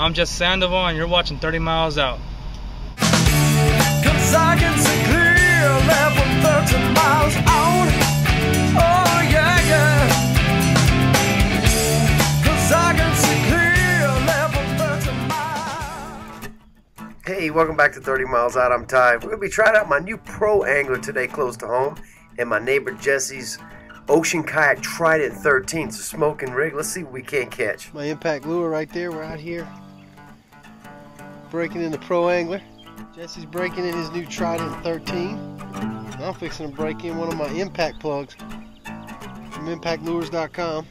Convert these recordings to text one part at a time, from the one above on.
I'm Jess Sandoval, and you're watching 30 Miles Out. 'Cause I can see clear level 30 miles out. Oh yeah, yeah. 'Cause I can see clear level 30 miles. Hey, welcome back to 30 Miles Out. I'm Ty. We're going to be trying out my new pro angler today close to home and my neighbor Jesse's Ocean Kayak Trident 13. It's a smoking rig. Let's see what we can catch. My impact lure right there. We're out here breaking in the pro angler. Jesse's breaking in his new Trident 13. I'm fixing to break in one of my impact plugs from impactlures.com.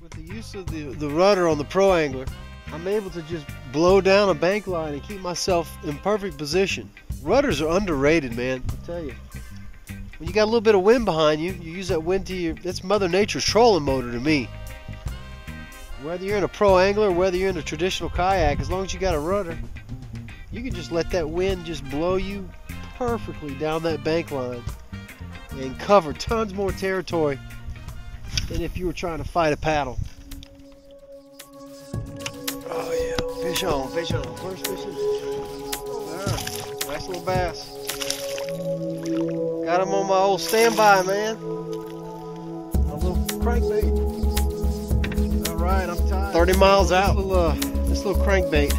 With the use of the rudder on the pro angler, I'm able to just blow down a bank line and keep myself in perfect position. Rudders are underrated, man. I tell you. When you got a little bit of wind behind you, you use that wind to your... That's Mother Nature's trolling motor to me. Whether you're in a pro angler or whether you're in a traditional kayak, as long as you got a rudder, you can just let that wind just blow you perfectly down that bank line and cover tons more territory than if you were trying to fight a paddle. Oh yeah, fish on, fish on. First fish in. Ah, nice little bass. Got him on my old standby, man. A little crankbait. All right, I'm tired. 30 miles out. This little crankbait.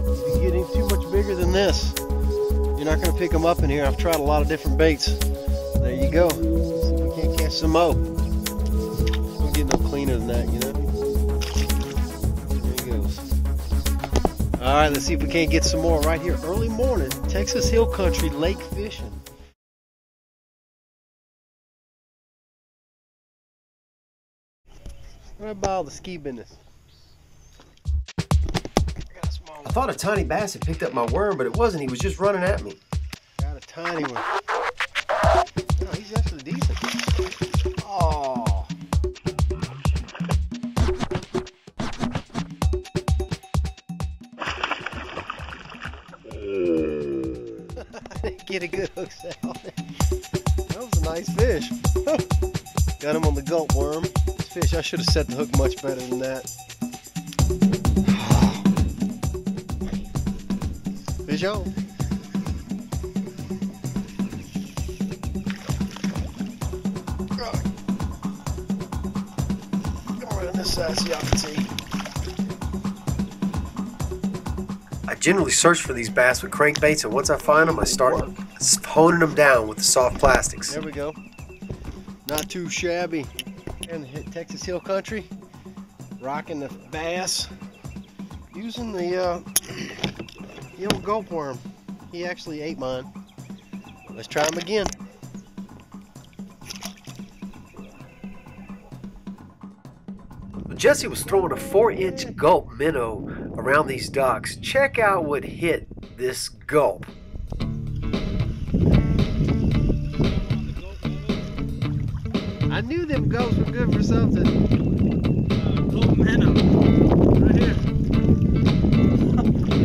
If you get him too much bigger than this, you're not going to pick them up in here. I've tried a lot of different baits. There you go. See if we can't catch some more. Don't get no cleaner than that, you know. All right, let's see if we can't get some more right here. Early morning, Texas Hill Country lake fishing. What about all the ski business? I thought a tiny bass had picked up my worm, but it wasn't. He was just running at me. Got a tiny one. No, he's actually decent. Oh. Get a good hook set on it. That was a nice fish. Got him on the gulp worm. This fish, I should have set the hook much better than that. Fish on. Go around this side so y'all can see. I generally search for these bass with crankbaits, and once I find them, I start honing them down with the soft plastics. There we go. Not too shabby. And Texas Hill Country, rocking the bass, using the old gulp worm. He actually ate mine. Let's try him again. Jesse was throwing a 4-inch gulp minnow around these docks. Check out what hit this gulp. I knew them gulps were good for something. Gulp minnow. Right here.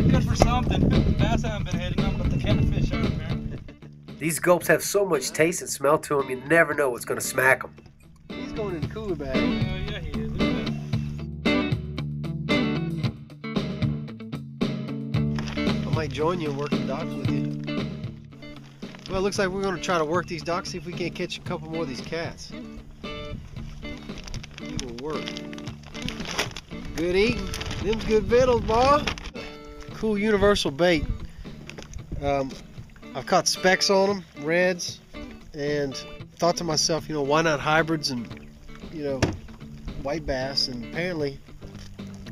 Good for something. Bass haven't been hitting them, but the catfish are, man. These gulps have so much taste and smell to them, you never know what's going to smack them. He's going in the cooler bag. Yeah, he is. Look at that. I might join you and work the docks with you. Well, it looks like we're going to try to work these docks, see if we can't catch a couple more of these cats. It will work. Good eating. Them's good victuals, boy. Cool universal bait. I've caught specks on them, reds, and thought to myself, you know, why not hybrids and, you know, white bass? And apparently,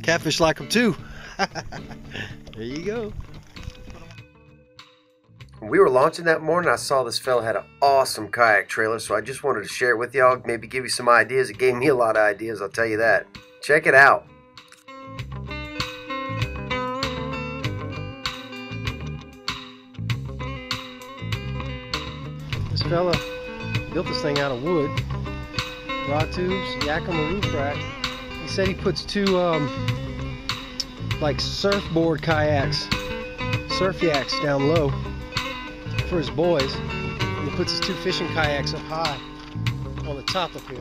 catfish like them too. There you go. When we were launching that morning, I saw this fella had an awesome kayak trailer, so I just wanted to share it with y'all, maybe give you some ideas. It gave me a lot of ideas, I'll tell you that. Check it out. This fella built this thing out of wood, rod tubes, Yakima roof rack. He said he puts two like surfboard kayaks, surf yaks down low for his boys. And he puts his two fishing kayaks up high on the top up here.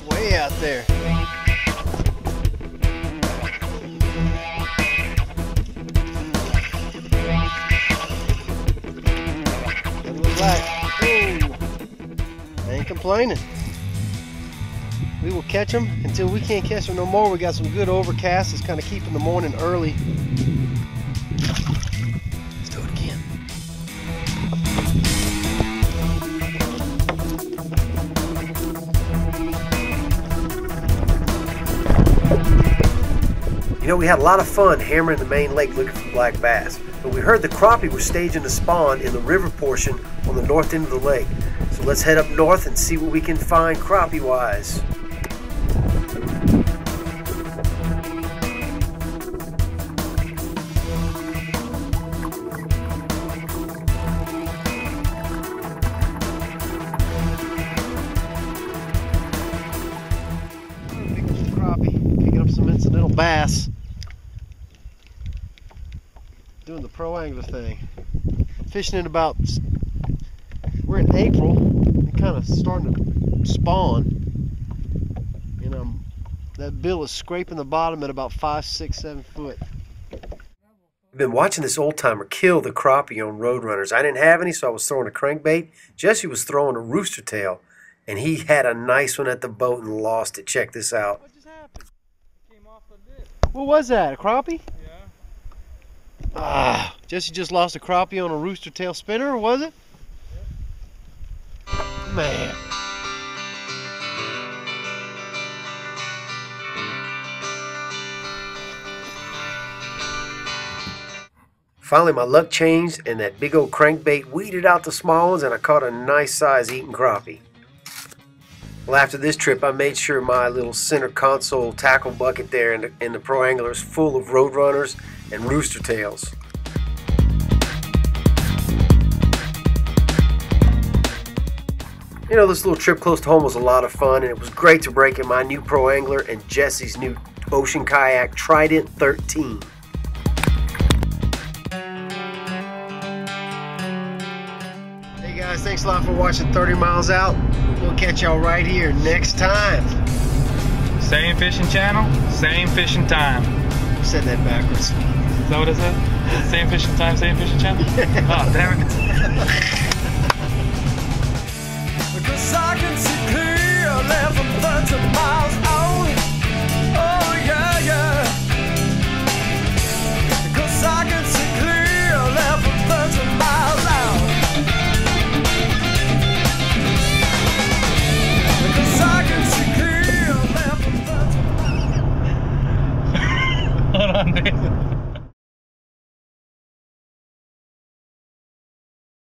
Way out there. Look like, I ain't complaining. We will catch them until we can't catch them no more. We got some good overcast. It's kind of keeping the morning early. Let's do it again. You know, we had a lot of fun hammering the main lake looking for black bass, but we heard the crappie were staging to spawn in the river portion on the north end of the lake. So let's head up north and see what we can find crappie-wise. Crappie, picking up some incidental bass. Doing the pro angler thing. Fishing in about, we're in April, and kind of starting to spawn, and that bill is scraping the bottom at about 5, 6, 7 foot. I've been watching this old timer kill the crappie on roadrunners. I didn't have any, so I was throwing a crankbait. Jesse was throwing a rooster tail, and he had a nice one at the boat and lost it. Check this out. What just happened? It came off the bit. What was that, a crappie? Yeah. Jesse just lost a crappie on a rooster tail spinner, was it? Yep. Man. Finally, my luck changed, and that big old crankbait weeded out the small ones, and I caught a nice size eating crappie. Well, after this trip, I made sure my little center console tackle bucket there in the Pro Angler is full of roadrunners and rooster tails. You know, this little trip close to home was a lot of fun, and it was great to break in my new Pro Angler and Jesse's new Ocean Kayak Trident 13. Hey guys, thanks a lot for watching 30 Miles Out. We'll catch y'all right here next time. Same fishing channel, same fishing time. I said that backwards. Is that what it said? Same fishing time, same fishing channel? Oh, damn it.